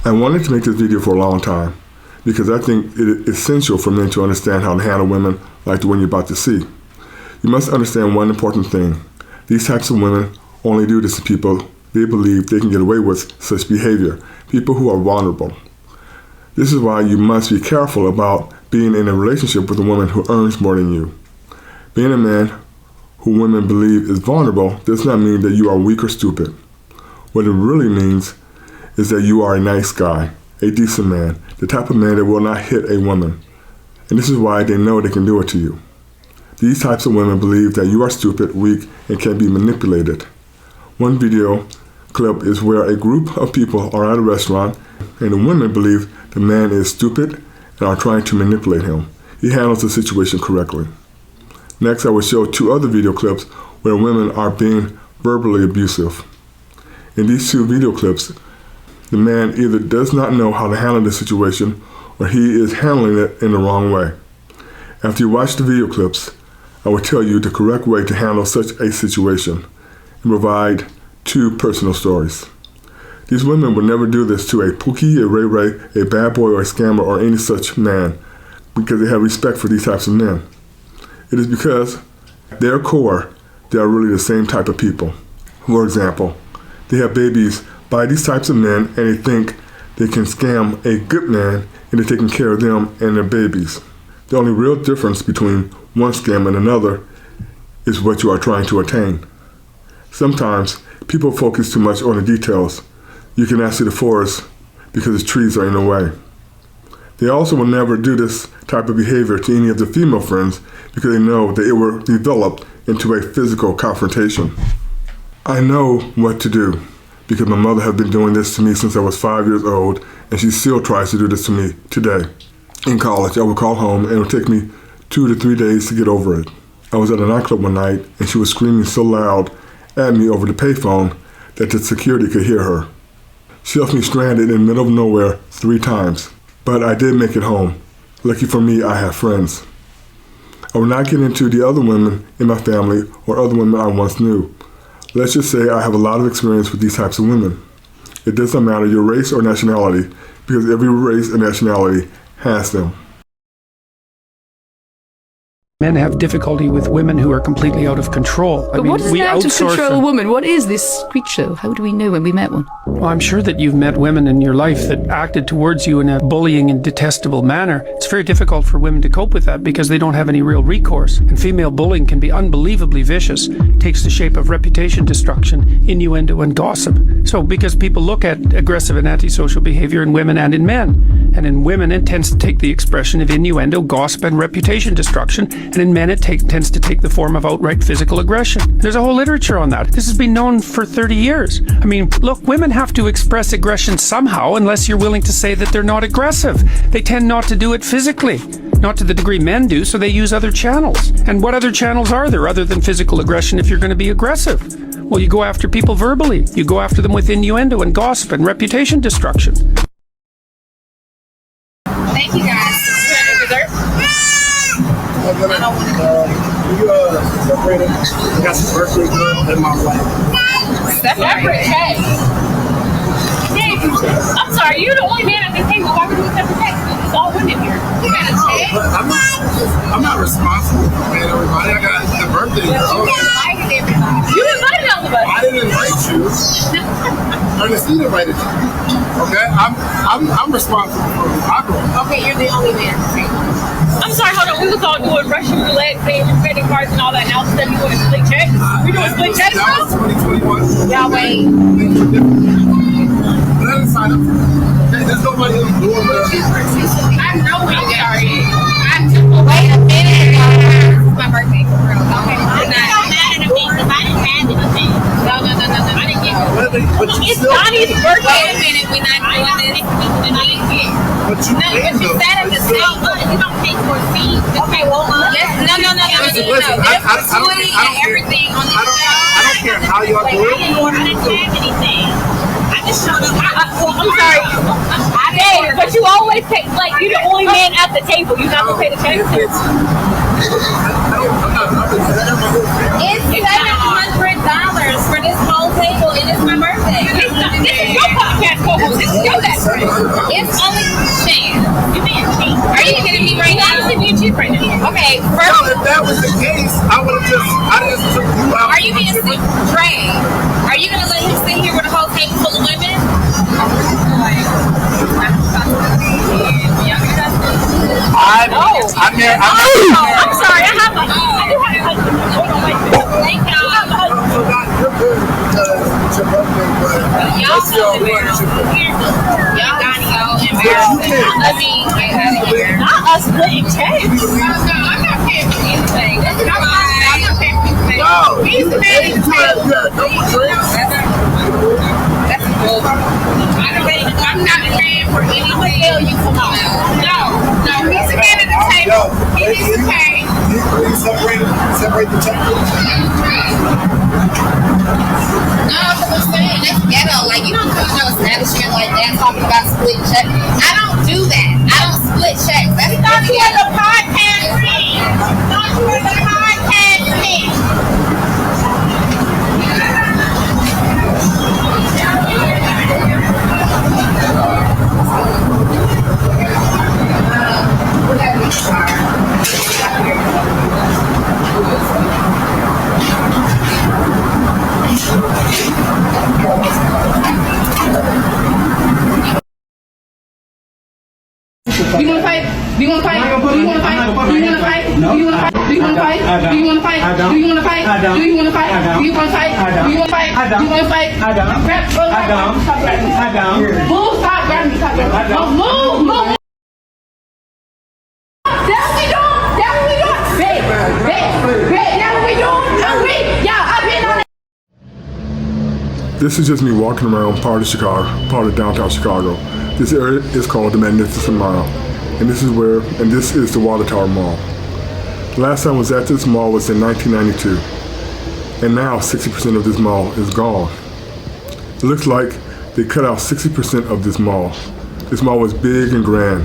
I wanted to make this video for a long time because I think it is essential for men to understand how to handle women like the one you're about to see. You must understand one important thing. These types of women only do this to people they believe they can get away with such behavior, people who are vulnerable. This is why you must be careful about being in a relationship with a woman who earns more than you. Being a man who women believe is vulnerable does not mean that you are weak or stupid. What it really means is that you are a nice guy, a decent man, the type of man that will not hit a woman. And this is why they know they can do it to you. These types of women believe that you are stupid, weak, and can be manipulated. One video clip is where a group of people are at a restaurant and the women believe the man is stupid and are trying to manipulate him. He handles the situation correctly. Next, I will show 2 other video clips where women are being verbally abusive. In these 2 video clips, the man either does not know how to handle the situation or he is handling it in the wrong way. After you watch the video clips, I will tell you the correct way to handle such a situation and provide 2 personal stories. These women would never do this to a Pookie, a Ray Ray, a bad boy, or a scammer, or any such man because they have respect for these types of men. It is because at their core, they are really the same type of people. For example, they have babies by these types of men and they think they can scam a good man into taking care of them and their babies. The only real difference between one scam and another is what you are trying to attain. Sometimes people focus too much on the details. You cannot see the forest because the trees are in the way. They also will never do this type of behavior to any of their female friends because they know that it will develop into a physical confrontation. I know what to do because my mother has been doing this to me since I was 5 years old, and she still tries to do this to me today. In college, I would call home and it would take me 2 to 3 days to get over it. I was at a nightclub one night and she was screaming so loud at me over the payphone that the security could hear her. She left me stranded in the middle of nowhere 3 times, but I did make it home. Lucky for me, I have friends. I will not get into the other women in my family or other women I once knew. Let's just say I have a lot of experience with these types of women. It doesn't matter your race or nationality because every race and nationality has them. Men have difficulty with women who are completely out of control. But what is an out of control woman? What is this creature? How do we know when we met one? Well, I'm sure that you've met women in your life that acted towards you in a bullying and detestable manner. It's very difficult for women to cope with that because they don't have any real recourse. And female bullying can be unbelievably vicious. It takes the shape of reputation destruction, innuendo, and gossip. So because people look at aggressive and antisocial behavior in women and in men. And in women, it tends to take the expression of innuendo, gossip, and reputation destruction. And in men, it tends to take the form of outright physical aggression. There's a whole literature on that. This has been known for 30 years. I mean, look, women have to express aggression somehow unless you're willing to say that they're not aggressive. They tend not to do it physically. Not to the degree men do, so they use other channels. And what other channels are there other than physical aggression if you're going to be aggressive? Well, you go after people verbally. You go after them with innuendo and gossip and reputation destruction. Thank you guys. Dessert? You separated? I got some birthday girl and my wife. Separate cake? Dave, I'm sorry, you're the only man at this table. Why would we separate cake? It's all women here. You got a cake? I'm not responsible for paying everybody. I got the birthday girl. You invited everybody. You invited all of us. I didn't invite you. Ernestine invited you. Okay? I'm responsible for it. Okay, you're the only man at the table. I'm sorry, hold on. We was all doing Russian roulette, paying credit cards and all that. Now instead you want to split checks? We doing split checks now? That was 2021. Y'all wait. But I didn't sign up for it. There's nobody else doing that. I know we already. Wait a minute. This is my birthday for real. Okay. It's not matter to me because I didn't have anything. No. I didn't get it. It's Donnie's birthday. Wait a minute. We're not doing this. And I didn't get it. But you sat at the table. You don't pay for a fee. Okay, well, no. There's gratuity and everything on the show. I don't care how y'all do it. I didn't have anything. I just showed up. I'm sorry. Hey, but you always pay, like, you're the only man at the table. You not gonna pay the check? It's $700 for this whole table, and it's my birthday. This is your podcast co-host. This is your best friend. I'm sorry, I do have a husband. Thank y'all. Y'all so embarrassing. Y'all got y'all embarrassing. I mean, not us splitting checks. No, I'm not paying for anything. I'm not paying for anything. He's the man in the table. That's a good. I'm not paying for anything. I'm gonna tell you tomorrow. No, he's the man at the table. He needs to pay. Separate the check. No, because I'm saying that's ghetto. Like, you don't come to no establishment like that talking about split checks. I don't do that. I don't split checks. That's not the podcast thing. Not for the podcast thing. Do you want to fight? Do you want to fight? Do you want to fight? Do you want to fight? Do you want to fight? Do you want to fight? Do you want to fight? Do you want to fight? Do you want to fight? Do you want to fight? Do you want to fight? Do you want to fight? Stop grabbing me. Move, stop grabbing me. Move. That's what we doing. Babe. That's what we doing. Yeah, I've been on it. This is just me walking around part of Chicago, part of downtown Chicago. This area is called the Magnificent Mile, and this is the Water Tower Mall. The last time I was at this mall was in 1992, and now 60% of this mall is gone. It looks like they cut out 60% of this mall. This mall was big and grand.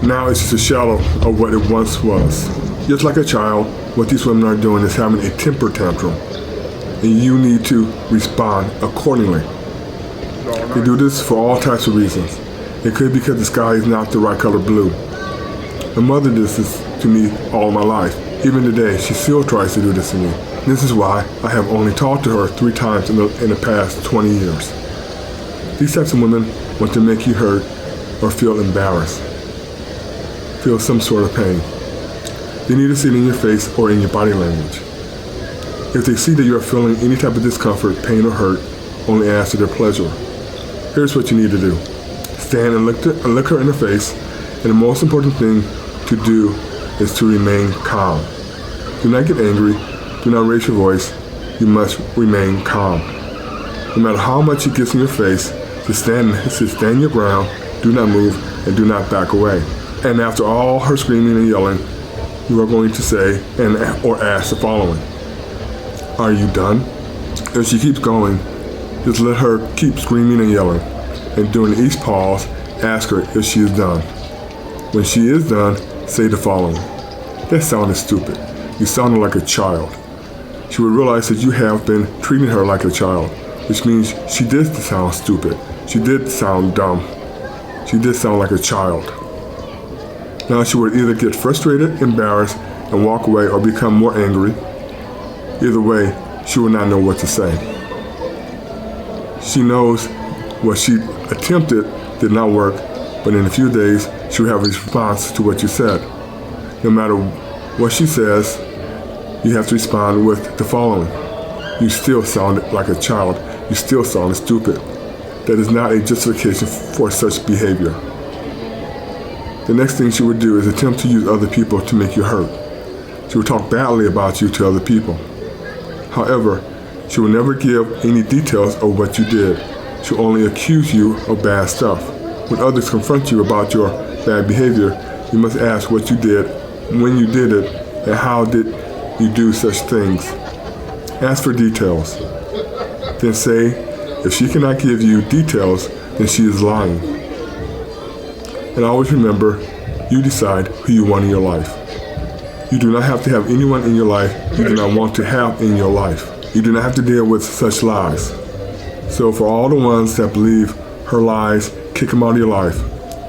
Now it's just a shadow of what it once was. Just like a child, what these women are doing is having a temper tantrum, and you need to respond accordingly. They do this for all types of reasons. It could be because the sky is not the right color blue. My mother did this to me all my life. Even today, she still tries to do this to me. This is why I have only talked to her 3 times in the past 20 years. These types of women want to make you hurt or feel embarrassed, feel some sort of pain. They need to see it in your face or in your body language. If they see that you are feeling any type of discomfort, pain, or hurt, only ask to their pleasure. Here's what you need to do. Stand and look her in the face, and the most important thing to do is to remain calm. Do not get angry. Do not raise your voice. You must remain calm. No matter how much it gets in your face, just stand your ground, do not move, and do not back away. And after all her screaming and yelling, you are going to say or ask the following. Are you done? If she keeps going, just let her keep screaming and yelling, and during each pause, ask her if she is done. When she is done, say the following. That sounded stupid. You sounded like a child. She will realize that you have been treating her like a child, which means she did sound stupid. She did sound dumb. She did sound like a child. Now she will either get frustrated, embarrassed, and walk away, or become more angry. Either way, she will not know what to say. She knows what she attempted did not work, but in a few days, she will have a response to what you said. No matter what she says, you have to respond with the following. You still sounded like a child. You still sounded stupid. That is not a justification for such behavior. The next thing she would do is attempt to use other people to make you hurt. She will talk badly about you to other people. However, she will never give any details of what you did. She will only accuse you of bad stuff. When others confront you about your bad behavior, you must ask what you did, when you did it, and how did you do such things. Ask for details. Then say, if she cannot give you details, then she is lying. And always remember, you decide who you want in your life. You do not have to have anyone in your life you do not want to have in your life. You do not have to deal with such lies. So for all the ones that believe her lies, kick them out of your life.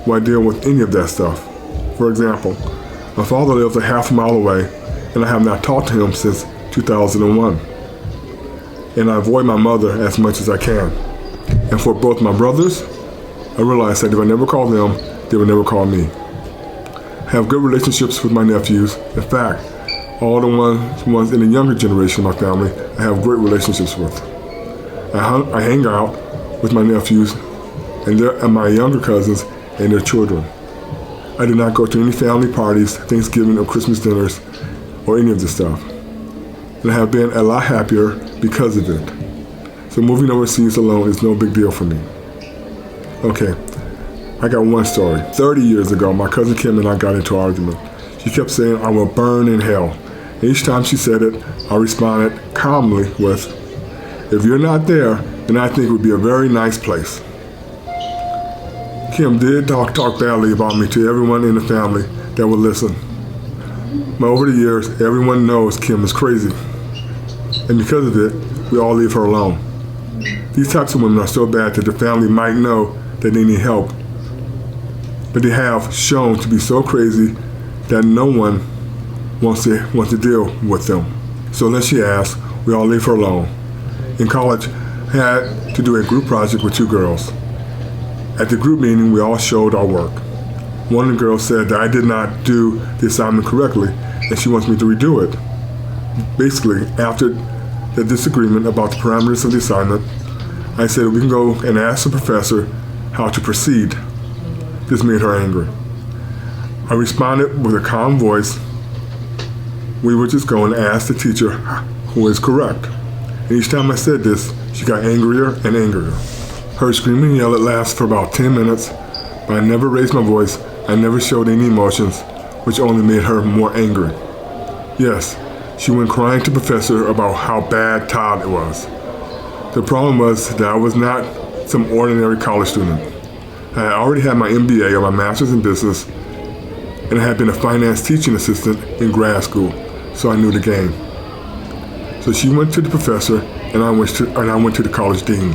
Why deal with any of that stuff? For example, my father lives a half mile away, and I have not talked to him since 2001. And I avoid my mother as much as I can. And for both my brothers, I realized that if I never called them, they would never call me. I have good relationships with my nephews. In fact, all the ones in the younger generation of my family, I have great relationships with. I hang out with my nephews and my younger cousins and their children. I do not go to any family parties, Thanksgiving or Christmas dinners, or any of this stuff. And I have been a lot happier because of it. So moving overseas alone is no big deal for me. Okay, I got one story. 30 years ago, my cousin Kim and I got into an argument. She kept saying, "I will burn in hell." And each time she said it, I responded calmly with, "If you're not there, then I think it would be a very nice place." Kim did talk badly about me to everyone in the family that would listen. But over the years, everyone knows Kim is crazy. And because of it, we all leave her alone. These types of women are so bad that the family might know that they need help. But they have shown to be so crazy that no one wants to deal with them. So unless she asks, we all leave her alone. In college, I had to do a group project with two girls. At the group meeting, we all showed our work. One of the girls said that I did not do the assignment correctly, and she wants me to redo it. Basically, after the disagreement about the parameters of the assignment, I said we can go and ask the professor how to proceed. This made her angry. I responded with a calm voice. We would just go and ask the teacher who is correct. And each time I said this, she got angrier and angrier. Her screaming and yelling lasted for about 10 minutes, but I never raised my voice. I never showed any emotions, which only made her more angry. Yes, she went crying to the professor about how bad Todd was. The problem was that I was not some ordinary college student. I had already had my MBA or my master's in business, and I had been a finance teaching assistant in grad school, so I knew the game. So she went to the professor, and I went to the college dean.